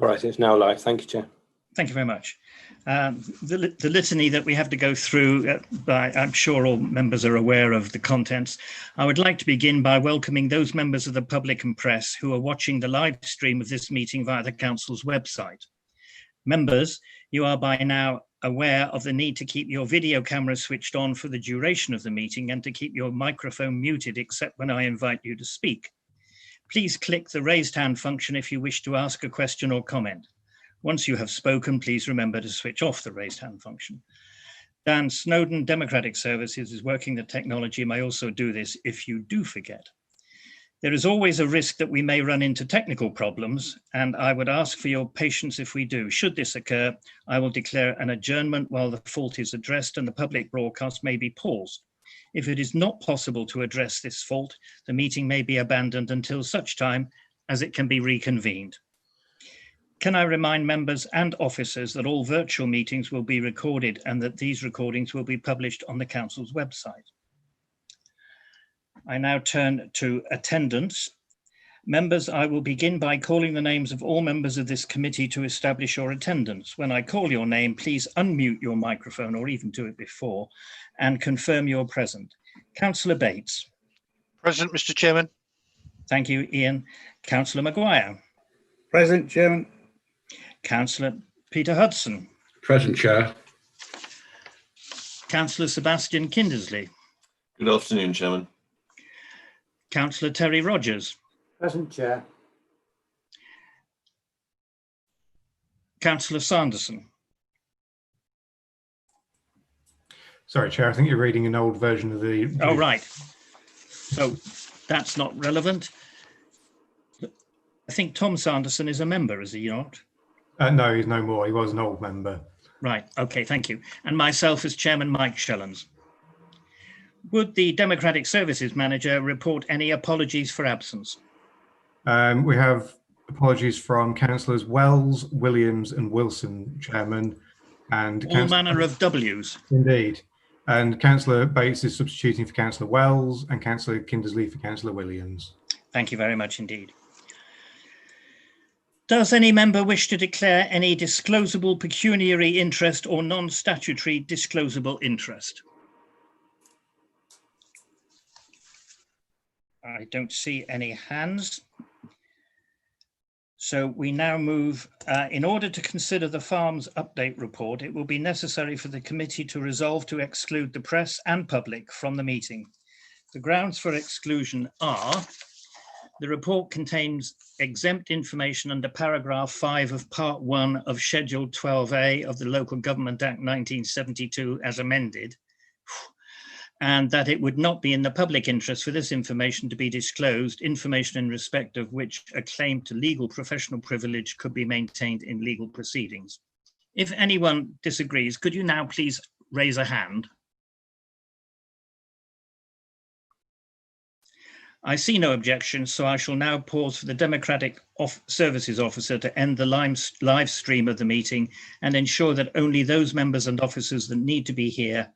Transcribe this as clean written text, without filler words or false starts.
All right, it's now live. Thank you, Chair. Thank you very much. The litany that we have to go through, I'm sure all members are aware of the contents. I would like to begin by welcoming those members of the public and press who are watching the live stream of this meeting via the Council's website. Members, you are by now aware of the need to keep your video camera switched on for the duration of the meeting and to keep your microphone muted except when I invite you to speak. Please click the raised hand function if you wish to ask a question or comment. Once you have spoken, please remember to switch off the raised hand function. Dan Snowden, Democratic Services, is working the technology, may also do this if you do forget. There is always a risk that we may run into technical problems, and I would ask for your patience if we do. Should this occur, I will declare an adjournment while the fault is addressed and the public broadcast may be paused. If it is not possible to address this fault, the meeting may be abandoned until such time as it can be reconvened. Can I remind members and officers that all virtual meetings will be recorded and that these recordings will be published on the Council's website. I now turn to attendance. Members, I will begin by calling the names of all members of this committee to establish your attendance. When I call your name, please unmute your microphone, or even do it before, and confirm you're present. Councillor Bates. Present, Mr. Chairman. Thank you, Ian. Councillor Maguire. Present, Chairman. Councillor Peter Hudson. Present, Chair. Councillor Sebastian Kindersley. Good afternoon, Chairman. Councillor Terry Rogers. Present, Chair. Councillor Sanderson. Sorry, Chair, I think you're reading an old version of the... Oh, right. So that's not relevant. I think Tom Sanderson is a member, is he not? No, he's no more. He was an old member. Right. Okay, thank you. And myself as Chairman, Mike Shellens. Would the Democratic Services Manager report any apologies for absence? We have apologies from Councillors Wells, Williams and Wilson, Chairman. And all manner of W's. Indeed. And Councillor Bates is substituting for Councillor Wells and Councillor Kindersley for Councillor Williams. Thank you very much indeed. Does any member wish to declare any disclosable pecuniary interest or non-statutory disclosable interest? I don't see any hands. So we now move, in order to consider the Farms Update Report, it will be necessary for the committee to resolve to exclude the press and public from the meeting. The grounds for exclusion are: the report contains exempt information under paragraph 5 of part 1 of Schedule 12A of the Local Government Act 1972 as amended, and that it would not be in the public interest for this information to be disclosed, information in respect of which a claim to legal professional privilege could be maintained in legal proceedings. If anyone disagrees, could you now please raise a hand? I see no objections, so I shall now pause for the Democratic Services Officer to end the live stream of the meeting and ensure that only those members and officers that need to be here